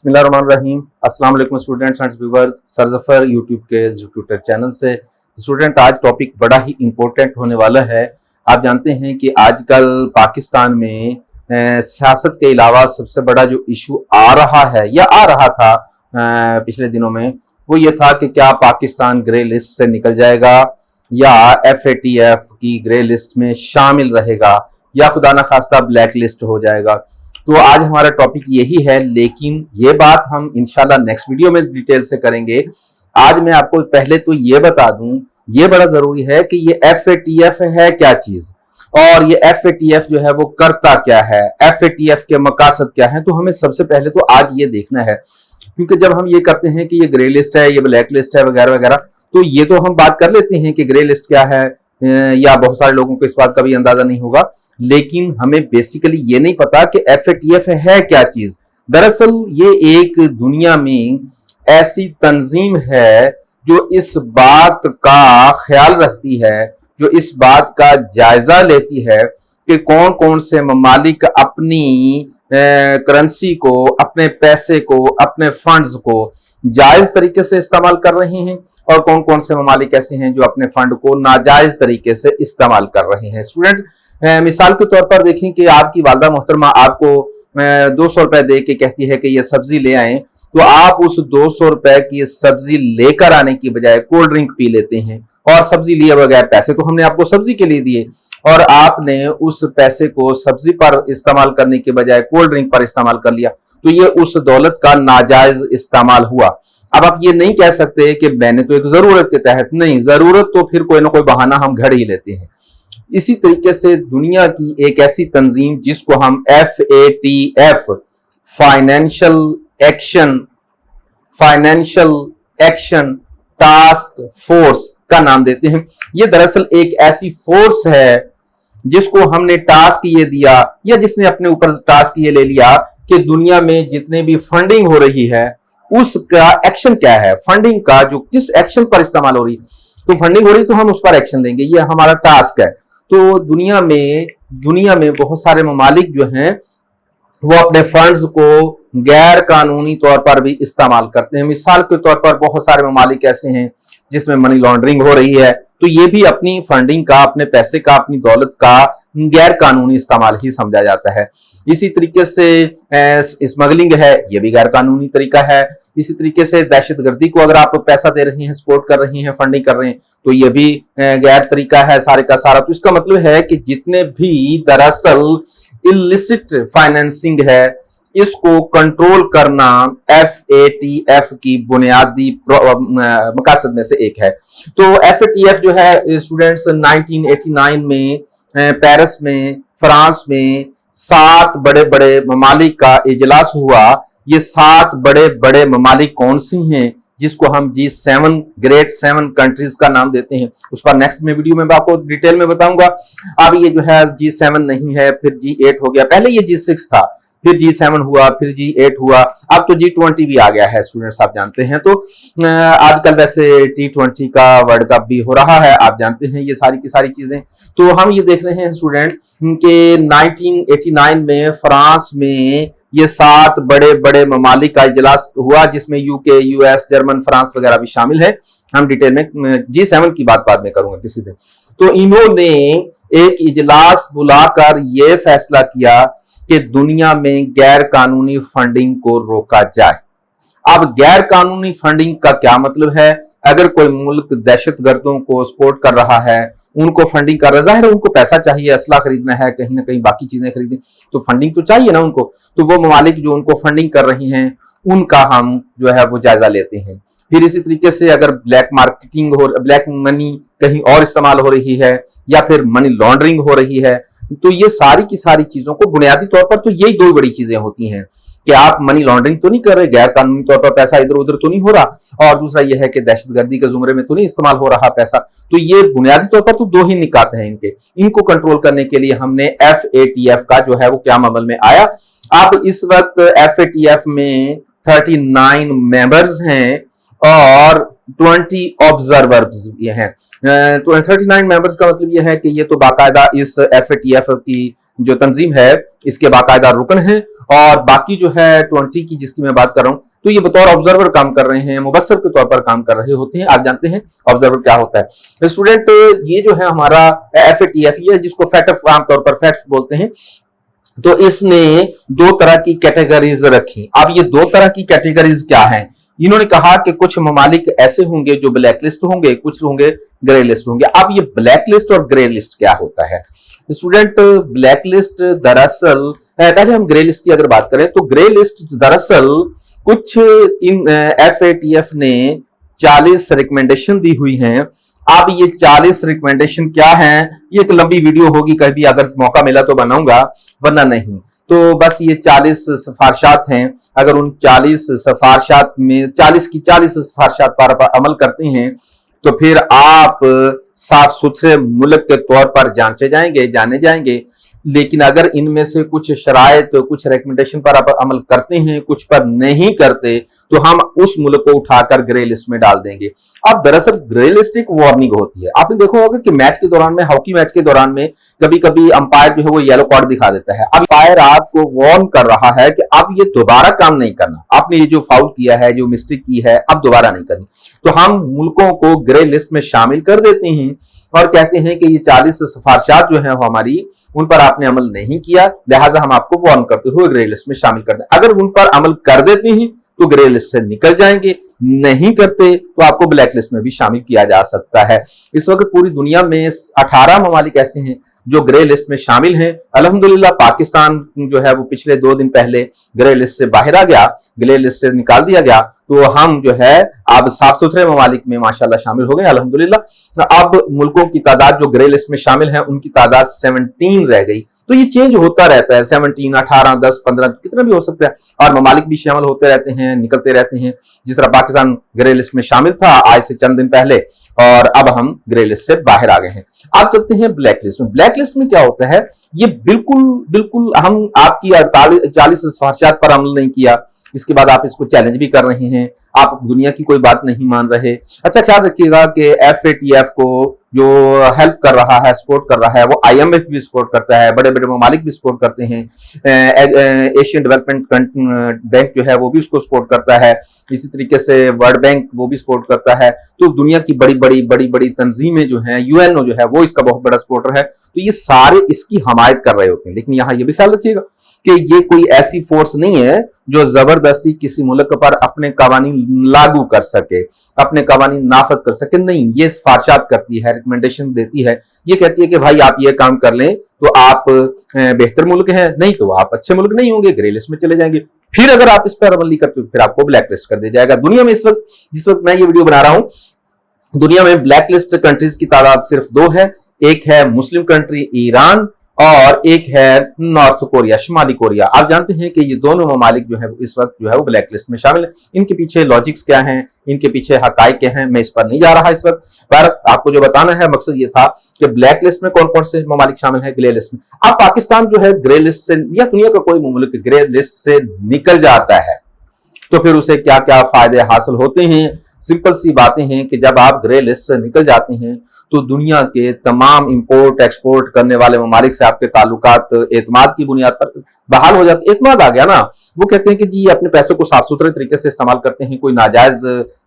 बिस्मिल्लाहिर्रहमानिर्रहीम। अस्सलाम वालेकुम students and viewers, sir Zafar YouTube के ट्विटर चैनल से। स्टूडेंट, आज टॉपिक बड़ा ही इम्पोर्टेंट होने वाला है। आप जानते हैं कि आजकल पाकिस्तान में सियासत के अलावा सबसे बड़ा जो इशू आ रहा है या आ रहा था पिछले दिनों में, वो ये था कि क्या पाकिस्तान ग्रे लिस्ट से निकल जाएगा या FATF की ग्रे लिस्ट में शामिल रहेगा या खुदा न खास्ता ब्लैक लिस्ट हो जाएगा। तो आज हमारा टॉपिक यही है, लेकिन ये बात हम इंशाल्लाह नेक्स्ट वीडियो में डिटेल से करेंगे। आज मैं आपको पहले तो ये बता दूं, ये बड़ा जरूरी है कि ये FATF है क्या चीज, और ये FATF जो है वो करता क्या है, FATF के मकासद क्या है। तो हमें सबसे पहले तो आज ये देखना है, क्योंकि जब हम ये करते हैं कि ये ग्रे लिस्ट है, ये ब्लैक लिस्ट है वगैरह वगैरह, तो ये तो हम बात कर लेते हैं कि ग्रे लिस्ट क्या है, या बहुत सारे लोगों को इस बात का भी अंदाजा नहीं होगा, लेकिन हमें बेसिकली ये नहीं पता कि FATF है क्या चीज। दरअसल ये एक दुनिया में ऐसी तंजीम है जो इस बात का ख्याल रखती है, जो इस बात का जायजा लेती है कि कौन कौन से ममालिक अपनी करेंसी को, अपने पैसे को, अपने फंड्स को जायज तरीके से इस्तेमाल कर रहे हैं और कौन कौन से ममालिक ऐसे हैं जो अपने फंड को नाजायज तरीके से इस्तेमाल कर रहे हैं। स्टूडेंट, मिसाल के तौर पर देखें कि आपकी वालदा मोहतरमा आपको 200 रुपए दे के कहती है कि ये सब्जी ले आए, तो आप उस 200 रुपए की सब्जी लेकर आने की बजाय कोल्ड ड्रिंक पी लेते हैं, और सब्जी लिए बगैर, पैसे तो हमने आपको सब्जी के लिए दिए और आपने उस पैसे को सब्जी पर इस्तेमाल करने के बजाय कोल्ड ड्रिंक पर इस्तेमाल कर लिया, तो ये उस दौलत का नाजायज इस्तेमाल हुआ। अब आप ये नहीं कह सकते कि मैंने तो एक जरूरत के तहत, नहीं, जरूरत तो फिर कोई ना कोई बहाना हम घड़ ही लेते हैं। इसी तरीके से दुनिया की एक ऐसी तंजीम जिसको हम FATF financial action task force का नाम देते हैं। ये दरअसल एक ऐसी फोर्स है जिसको हमने टास्क ये दिया, या जिसने अपने ऊपर टास्क ये ले लिया कि दुनिया में जितने भी फंडिंग हो रही है उसका एक्शन क्या है, फंडिंग का जो किस एक्शन पर इस्तेमाल हो रही, तो फंडिंग हो रही तो हम उस पर एक्शन लेंगे, ये हमारा टास्क है। तो दुनिया में बहुत सारे ममालिक जो हैं वो अपने फंड्स को गैर कानूनी तौर पर भी इस्तेमाल करते हैं। मिसाल के तौर पर बहुत सारे ममालिक ऐसे हैं जिसमें मनी लॉन्ड्रिंग हो रही है, तो ये भी अपनी फंडिंग का, अपने पैसे का, अपनी दौलत का गैर कानूनी इस्तेमाल ही समझा जाता है। इसी तरीके से स्मगलिंग है, ये भी गैर कानूनी तरीका है। इसी तरीके से दहशतगर्दी को अगर आप पैसा दे रहे हैं, सपोर्ट कर रहे हैं, फंडिंग कर रहे हैं, तो ये भी गैर तरीका है सारे का सारा। तो इसका मतलब है कि जितने भी दरअसल इलिसिट फाइनेंसिंग है, इसको कंट्रोल करना FATF की बुनियादी मकासद में से एक है। तो FATF जो है स्टूडेंट्स 1989 में पेरिस में, फ्रांस में 7 बड़े बड़े ममालिक का इजलास हुआ। ये 7 बड़े बड़े ममालिक कौन सी हैं, जिसको हम G7 ग्रेट 7 कंट्रीज का नाम देते हैं, उस पर नेक्स्ट में वीडियो में आपको डिटेल में बताऊंगा। अब ये जो है G7 नहीं है, फिर G8 हो गया, पहले ये G6 था, फिर G7 हुआ, फिर G8 हुआ, अब तो G20 भी आ गया है। स्टूडेंट्स, आप जानते हैं तो आजकल वैसे T20 का वर्ल्ड कप भी हो रहा है, आप जानते हैं ये सारी की सारी चीजें। तो हम ये देख रहे हैं स्टूडेंट कि 1989 में फ्रांस में ये 7 बड़े बड़े ममालिक का इजलास हुआ, जिसमें UK, US, जर्मन, फ्रांस वगैरह भी शामिल है। हम डिटेल में G7 की बात बाद में करूंगा किसी दिन। तो इन्होंने एक इजलास बुलाकर ये फैसला किया कि दुनिया में गैर कानूनी फंडिंग को रोका जाए। अब गैर कानूनी फंडिंग का क्या मतलब है? अगर कोई मुल्क दहशतगर्दों को सपोर्ट कर रहा है, उनको फंडिंग कर रहा है, जाहिर है उनको पैसा चाहिए, असला खरीदना है, कहीं ना कहीं बाकी चीजें खरीदनी, तो फंडिंग तो चाहिए ना उनको। तो वो ममालिक जो उनको फंडिंग कर रही हैं, उनका हम जो है वो जायजा लेते हैं। फिर इसी तरीके से अगर ब्लैक मार्केटिंग हो, ब्लैक मनी कहीं और इस्तेमाल हो रही है, या फिर मनी लॉन्ड्रिंग हो रही है, तो ये सारी की सारी चीजों को बुनियादी तौर पर तो यही 2 बड़ी चीजें होती हैं कि आप मनी लॉन्ड्रिंग तो नहीं कर रहे, गैर कानूनी तौर पर पैसा इधर उधर तो नहीं हो रहा, और दूसरा यह है कि दहशतगर्दी के जुमरे में तो नहीं इस्तेमाल हो रहा पैसा। तो ये बुनियादी तौर पर तो 2 ही निकात हैं इनके। इनको कंट्रोल करने के लिए हमने FATF का जो है वो क्या अमल में आया। अब इस वक्त FATF में 39 मेंबर्स हैं और 20 ऑब्जर्वर्स ये हैं। तो 39 मेंबर्स का मतलब यह है कि ये तो बाकायदा इस FATF की जो तंजीम है इसके बाकायदा रुकन हैं, और बाकी जो है 20 की जिसकी मैं बात कर रहा हूं, तो ये बतौर ऑब्जर्वर काम कर रहे हैं, मुबस्सर के तौर पर काम कर रहे होते हैं। आप जानते हैं ऑब्जर्वर क्या होता है स्टूडेंट। ये जो है हमारा FATF, ये जिसको फैटफ आमतौर पर फैट्स बोलते हैं, तो इसने दो तरह की कैटेगरीज रखी। अब ये दो तरह की कैटेगरीज क्या हैं? इन्होंने कहा कि कुछ ममालिक ऐसे होंगे जो ब्लैक लिस्ट होंगे, कुछ होंगे ग्रे लिस्ट होंगे। अब ये ब्लैक लिस्ट और ग्रे लिस्ट क्या होता है स्टूडेंट? ब्लैक लिस्ट दरअसल, पहले हम ग्रे लिस्ट की अगर बात करें तो ग्रे लिस्ट दरअसल कुछ इन FATF ने 40 रिकमेंडेशन दी हुई हैं। अब ये 40 रिकमेंडेशन क्या हैं, ये एक लंबी वीडियो होगी, कभी अगर मौका मिला तो बनाऊंगा, वरना नहीं। तो बस ये 40 सिफारिशात हैं। अगर उन 40 सिफारिशात में 40 की 40 सिफारिशात पर अमल करते हैं तो फिर आप साफ सुथरे मुल्क के तौर पर जाने जाएंगे। लेकिन अगर इनमें से कुछ शराइत, कुछ रिकमेंडेशन पर आप अमल करते हैं, कुछ पर नहीं करते, तो हम उस मुल्क को उठाकर ग्रे लिस्ट में डाल देंगे। अब दरअसल ग्रे लिस्ट एक वार्निंग होती है। आपने देखा होगा कि मैच के दौरान में, हॉकी मैच के दौरान में कभी कभी अंपायर जो है वो येलो कार्ड दिखा देता है। अब अंपायर आपको वार्न कर रहा है कि अब ये दोबारा काम नहीं करना, आपने ये जो फाउल किया है, जो मिस्टेक की है, अब दोबारा नहीं करनी। तो हम मुल्कों को ग्रे लिस्ट में शामिल कर देते हैं और कहते हैं कि ये 40 सिफारिशात जो है हमारी, उन पर आपने अमल नहीं किया, लिहाजा हम आपको वार्न करते हुए ग्रे लिस्ट में शामिल कर दें। अगर उन पर अमल कर देते हैं तो ग्रे लिस्ट से निकल जाएंगे, नहीं करते तो आपको ब्लैक लिस्ट में भी शामिल किया जा सकता है। इस वक्त पूरी दुनिया में 18 ममालिक ऐसे हैं जो ग्रे लिस्ट में शामिल हैं। अल्हम्दुलिल्लाह पाकिस्तान जो है वो पिछले 2 दिन पहले ग्रे लिस्ट से बाहर आ गया, ग्रे लिस्ट से निकाल दिया गया। तो हम जो है अब साफ सुथरे ममालिक में माशाल्लाह शामिल हो गए अल्हम्दुलिल्लाह। अब मुल्कों की तादाद जो ग्रे लिस्ट में शामिल है उनकी तादाद 17 रह गई। तो ये चेंज होता रहता है, 17, 18, 10, 15 कितना भी हो सकता है, और ममालिक भी शामिल होते रहते हैं, निकलते रहते हैं। जिस तरह पाकिस्तान ग्रे लिस्ट में शामिल था आज से चंद दिन पहले, और अब हम ग्रे लिस्ट से बाहर आ गए हैं। अब चलते हैं ब्लैक लिस्ट में। ब्लैक लिस्ट में क्या होता है, ये बिल्कुल हम आपकी 40 सिफारिशात पर अमल नहीं किया, इसके बाद आप इसको चैलेंज भी कर रहे हैं, आप दुनिया की कोई बात नहीं मान रहे। अच्छा ख्याल रखिएगा कि FATF को जो हेल्प कर रहा है, सपोर्ट कर रहा है, वो IMF भी सपोर्ट करता है, बड़े बड़े ममालिक भी सपोर्ट करते हैं, एशियन डेवलपमेंट बैंक जो है वो भी उसको सपोर्ट करता है, इसी तरीके से वर्ल्ड बैंक वो भी सपोर्ट करता है। तो दुनिया की बड़ी बड़ी तंजीमें जो हैं, UN जो है वो इसका बहुत बड़ा सपोर्टर है। तो ये सारे इसकी हमायत कर रहे होते हैं। लेकिन यहाँ ये भी ख्याल रखिएगा कि ये कोई ऐसी फोर्स नहीं है जो जबरदस्ती किसी मुल्क पर अपने कवानीन लागू कर सके, अपने कवानीन नाफज कर सके। नहीं, ये सिफारिशात करती है, रिकमेंडेशन देती है, ये कहती है कि भाई आप ये काम कर लें तो आप बेहतर मुल्क हैं, नहीं तो आप अच्छे मुल्क नहीं होंगे, ग्रे लिस्ट में चले जाएंगे। फिर अगर आप इस पर अमल नहीं करते तो फिर आपको ब्लैक लिस्ट कर दिया जाएगा। दुनिया में इस वक्त, जिस वक्त मैं ये वीडियो बना रहा हूं, दुनिया में ब्लैक लिस्ट कंट्रीज की तादाद सिर्फ 2 है। एक है मुस्लिम कंट्री ईरान और एक है नॉर्थ कोरिया, शुमाली कोरिया। आप जानते हैं कि ये दोनों ममालिक जो है इस वक्त जो है वो ब्लैक लिस्ट में शामिल है। इनके पीछे लॉजिक्स क्या हैं, इनके पीछे हकाइक क्या हैं, मैं इस पर नहीं जा रहा इस वक्त, पर आपको जो बताना है मकसद ये था कि ब्लैक लिस्ट में कौन कौन से ममालिक शामिल है, ग्रे लिस्ट में। अब पाकिस्तान जो है ग्रे लिस्ट से, या दुनिया का कोई मुल्क ग्रे लिस्ट से निकल जाता है तो फिर उसे क्या क्या फायदे हासिल होते हैं। सिंपल सी बातें हैं कि जब आप ग्रे लिस्ट से निकल जाते हैं तो दुनिया के तमाम इंपोर्ट एक्सपोर्ट करने वाले ममालिक से आपके ताल्लुकात एतमाद की बुनियाद पर बहाल हो जाते। एतमाद आ गया ना, वो कहते हैं कि जी अपने पैसों को साफ सुथरे तरीके से इस्तेमाल करते हैं, कोई नाजायज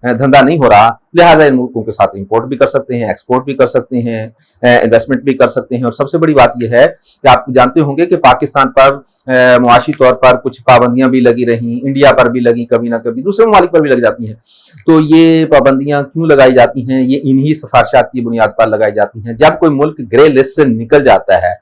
धंधा नहीं हो रहा, लिहाजा इन मुल्कों के साथ इंपोर्ट भी कर सकते हैं, एक्सपोर्ट भी कर सकते हैं, इन्वेस्टमेंट भी कर सकते हैं। और सबसे बड़ी बात यह है कि आप जानते होंगे कि पाकिस्तान पर मुआशी तौर पर कुछ पाबंदियां भी लगी रही, इंडिया पर भी लगी, कभी ना कभी दूसरे ममालिक पर भी लग जाती हैं। तो ये पाबंदियां क्यों लगाई जाती हैं, ये इन्हीं सिफारिशात की बुनियाद पर लगाई जाती हैं। जब कोई मुल्क ग्रे लिस्ट से निकल जाता है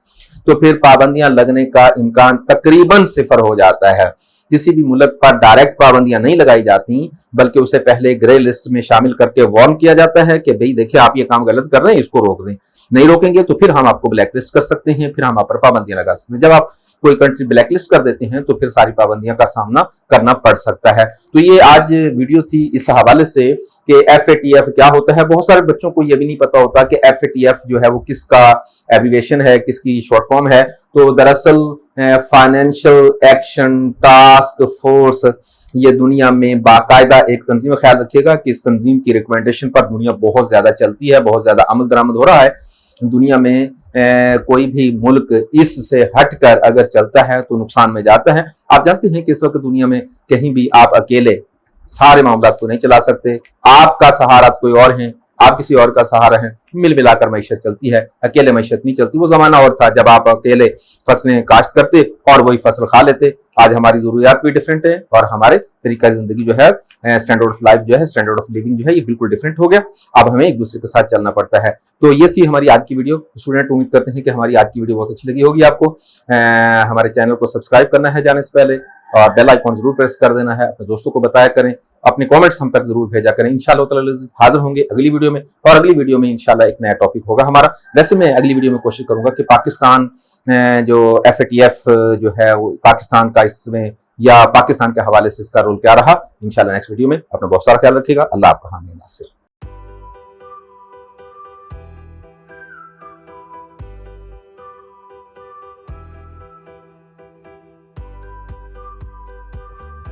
तो फिर पाबंदियां लगने का इम्कान तकरीबन 0 हो जाता है। किसी भी मुल्क पर डायरेक्ट पाबंदियां नहीं लगाई जाती, बल्कि उसे पहले ग्रे लिस्ट में शामिल करके वार्न किया जाता है कि भाई देखिए आप ये काम गलत कर रहे हैं, इसको रोक दें। नहीं रोकेंगे तो फिर हम आपको ब्लैक लिस्ट कर सकते हैं, फिर हम आप पर पाबंदियां लगा सकते हैं। जब आप कोई कंट्री ब्लैक लिस्ट कर देते हैं तो फिर सारी पाबंदियां का सामना करना पड़ सकता है। तो ये आज वीडियो थी इस हवाले से कि FATF क्या होता है। बहुत सारे बच्चों को ये भी नहीं पता होता कि FATF जो है वो किसका एब्रिविएशन है, किसकी शॉर्ट फॉर्म है। तो दरअसल फाइनेंशियल एक्शन टास्क फोर्स, ये दुनिया में बाकायदा एक तंजीम है। ख्याल रखिएगा कि इस तंजीम की रिकमेंडेशन पर दुनिया बहुत ज्यादा चलती है, बहुत ज्यादा अमल दरामद हो रहा है। दुनिया में कोई भी मुल्क इससे हटकर अगर चलता है तो नुकसान में जाता है। आप जानते हैं कि इस वक्त दुनिया में कहीं भी आप अकेले सारे मामला को नहीं चला सकते, आपका सहारा कोई और है, आप किसी और का सहारा है, मिल मिलाकर मैशत चलती है, अकेले मैशत नहीं चलती। वो जमाना और था जब आप अकेले फसलें काश्त करते और वही फसल खा लेते। आज हमारी जरूरियात भी डिफरेंट है और हमारे तरीका जिंदगी जो है, स्टैंडर्ड ऑफ लाइफ जो है, स्टैंडर्ड ऑफ लिविंग जो है, ये बिल्कुल डिफरेंट हो गया। अब हमें एक दूसरे के साथ चलना पड़ता है। तो ये थी हमारी आज की वीडियो। स्टूडेंट, उम्मीद करते हैं कि हमारी आज की वीडियो बहुत अच्छी लगी होगी आपको। हमारे चैनल को सब्सक्राइब करना है जाने से पहले और बेल आइकॉन जरूर प्रेस कर देना है। अपने दोस्तों को बताया करें, अपने कमेंट्स हम तक जरूर भेजा करें। इंशाल्लाह ताला हाजिर होंगे अगली वीडियो में, और अगली वीडियो में इंशाल्लाह एक नया टॉपिक होगा हमारा। वैसे मैं अगली वीडियो में कोशिश करूंगा कि पाकिस्तान जो FATF जो है वो पाकिस्तान का इसमें या पाकिस्तान के हवाले से इसका रोल क्या रहा। इंशाल्लाह नेक्स्ट वीडियो में। अपना बहुत सारा ख्याल रखिएगा। अल्लाह आपका हामी नासिर।